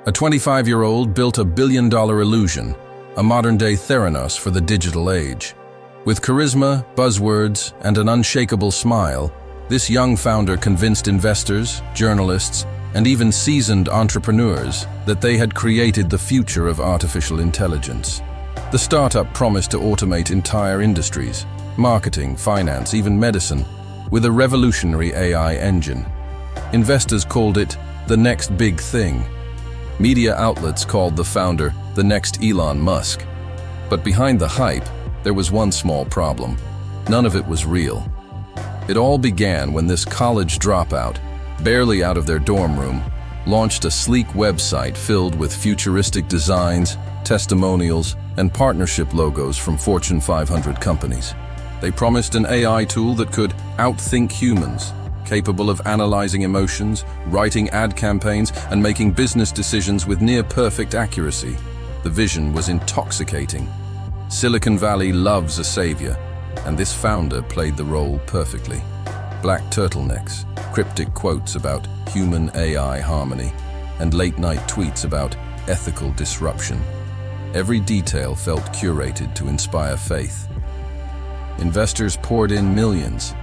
A 25-year-old built a billion-dollar illusion, a modern-day Theranos for the digital age. With charisma, buzzwords, and an unshakable smile, this young founder convinced investors, journalists, and even seasoned entrepreneurs that they had created the future of artificial intelligence. The startup promised to automate entire industries, marketing, finance, even medicine, with a revolutionary AI engine. Investors called it the next big thing. Media outlets called the founder the next Elon Musk. But behind the hype, there was one small problem. None of it was real. It all began when this college dropout, barely out of their dorm room, launched a sleek website filled with futuristic designs, testimonials, and partnership logos from Fortune 500 companies. They promised an AI tool that could outthink humans, capable of analyzing emotions, writing ad campaigns, and making business decisions with near-perfect accuracy. The vision was intoxicating. Silicon Valley loves a savior, and this founder played the role perfectly. Black turtlenecks, cryptic quotes about human-AI harmony, and late-night tweets about ethical disruption. Every detail felt curated to inspire faith. Investors poured in millions.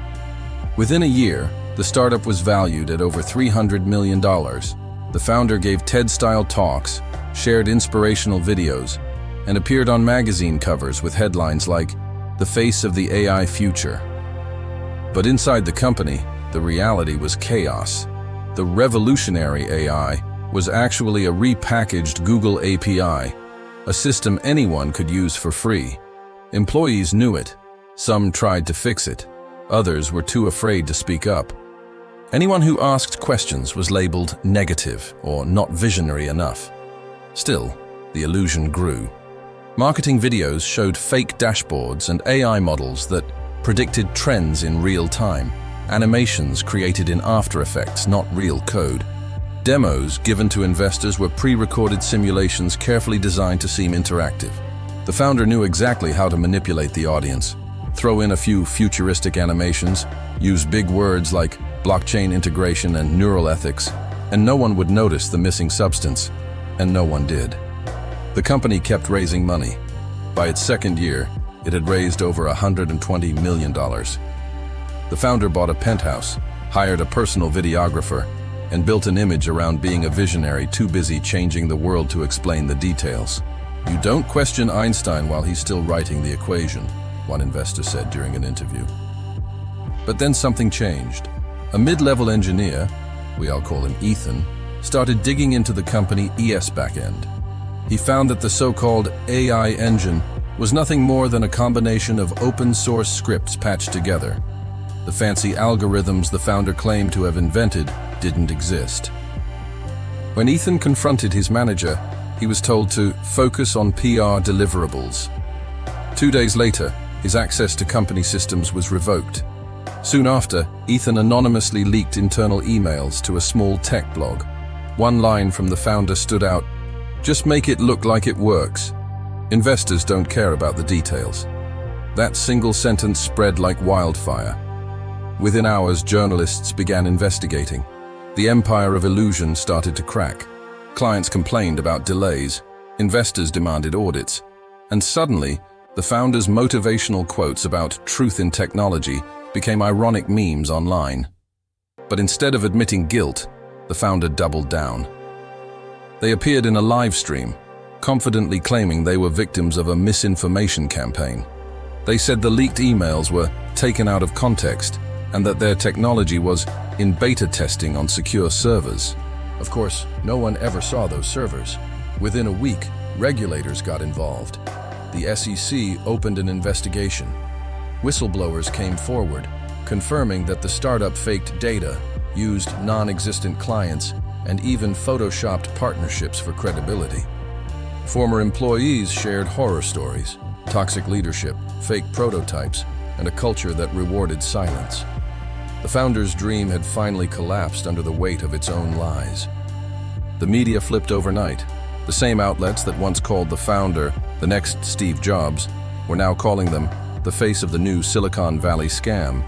Within a year, the startup was valued at over $300 million. The founder gave TED-style talks, shared inspirational videos, and appeared on magazine covers with headlines like, "The Face of the AI Future." But inside the company, the reality was chaos. The revolutionary AI was actually a repackaged Google API, a system anyone could use for free. Employees knew it. Some tried to fix it. Others were too afraid to speak up. Anyone who asked questions was labeled negative or not visionary enough. Still, the illusion grew. Marketing videos showed fake dashboards and AI models that predicted trends in real time, animations created in After Effects, not real code. Demos given to investors were pre-recorded simulations carefully designed to seem interactive. The founder knew exactly how to manipulate the audience. Throw in a few futuristic animations, use big words like blockchain integration and neural ethics, and no one would notice the missing substance, and no one did. The company kept raising money. By its second year, it had raised over $120 million. The founder bought a penthouse, hired a personal videographer, and built an image around being a visionary too busy changing the world to explain the details. "You don't question Einstein while he's still writing the equation," one investor said during an interview. But then something changed. A mid-level engineer, we all call him Ethan, started digging into the company ES backend. He found that the so-called AI engine was nothing more than a combination of open-source scripts patched together. The fancy algorithms the founder claimed to have invented didn't exist. When Ethan confronted his manager, he was told to focus on PR deliverables. 2 days later, his access to company systems was revoked. Soon after, Ethan anonymously leaked internal emails to a small tech blog. One line from the founder stood out: "Just make it look like it works. Investors don't care about the details." That single sentence spread like wildfire. Within hours, journalists began investigating. The empire of illusion started to crack. Clients complained about delays. Investors demanded audits. And suddenly, the founder's motivational quotes about truth in technology became ironic memes online. But instead of admitting guilt, the founder doubled down. They appeared in a live stream, confidently claiming they were victims of a misinformation campaign. They said the leaked emails were taken out of context and that their technology was in beta testing on secure servers. Of course, no one ever saw those servers. Within a week, regulators got involved. The SEC opened an investigation. Whistleblowers came forward, confirming that the startup faked data, used non-existent clients, and even photoshopped partnerships for credibility. Former employees shared horror stories, toxic leadership, fake prototypes, and a culture that rewarded silence. The founder's dream had finally collapsed under the weight of its own lies. The media flipped overnight. The same outlets that once called the founder the next Steve Jobs were now calling them the face of the new Silicon Valley scam.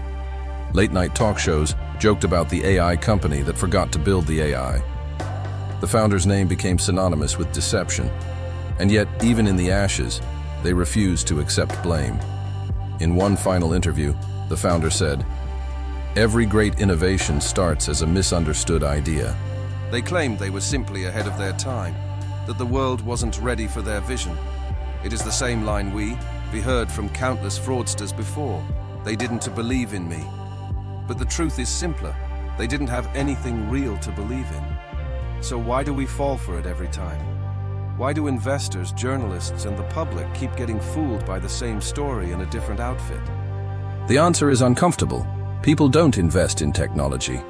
Late-night talk shows joked about the AI company that forgot to build the AI. The founder's name became synonymous with deception. And yet, even in the ashes, they refused to accept blame. In one final interview, the founder said, "Every great innovation starts as a misunderstood idea." They claimed they were simply ahead of their time, that the world wasn't ready for their vision. It is the same line we heard from countless fraudsters before. They didn't believe in me. But the truth is simpler. They didn't have anything real to believe in. So why do we fall for it every time? Why do investors, journalists, and the public keep getting fooled by the same story in a different outfit? The answer is uncomfortable. People don't invest in technology.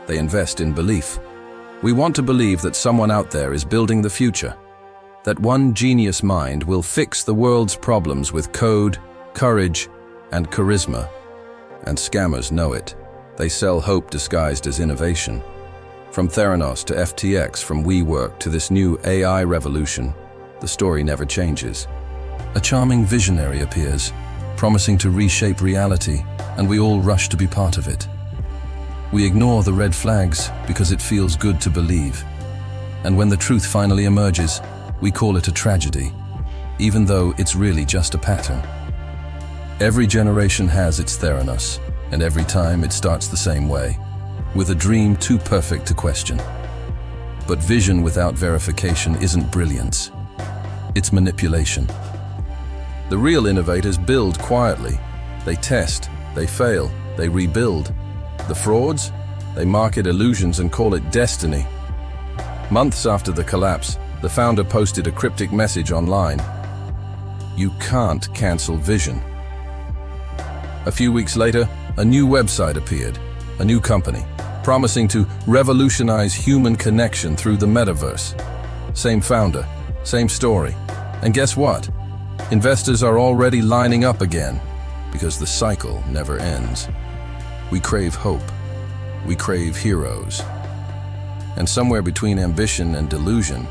They invest in belief. We want to believe that someone out there is building the future, that one genius mind will fix the world's problems with code, courage, and charisma. And scammers know it. They sell hope disguised as innovation. From Theranos to FTX, from WeWork to this new AI revolution, the story never changes. A charming visionary appears, promising to reshape reality, and we all rush to be part of it. We ignore the red flags because it feels good to believe. And when the truth finally emerges, we call it a tragedy, even though it's really just a pattern. Every generation has its Theranos, and every time it starts the same way, with a dream too perfect to question. But vision without verification isn't brilliance. It's manipulation. The real innovators build quietly. They test, they fail, they rebuild. The frauds? They market illusions and call it destiny. Months after the collapse, the founder posted a cryptic message online. "You can't cancel vision." A few weeks later, a new website appeared, a new company, promising to revolutionize human connection through the metaverse. Same founder, same story. And guess what? Investors are already lining up again, because the cycle never ends. We crave hope. We crave heroes. And somewhere between ambition and delusion,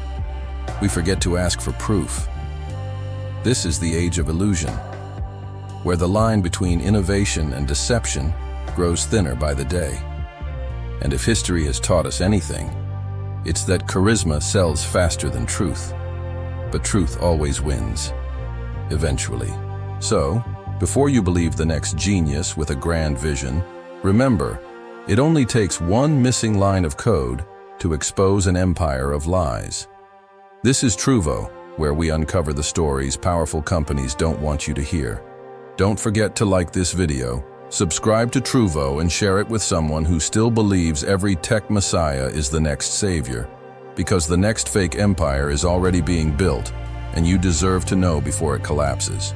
we forget to ask for proof. This is the age of illusion, where the line between innovation and deception grows thinner by the day. And if history has taught us anything, it's that charisma sells faster than truth. But truth always wins, eventually. So, before you believe the next genius with a grand vision, remember, it only takes one missing line of code to expose an empire of lies. This is Truvo, where we uncover the stories powerful companies don't want you to hear. Don't forget to like this video, subscribe to Truvo, and share it with someone who still believes every tech messiah is the next savior. Because the next fake empire is already being built, and you deserve to know before it collapses.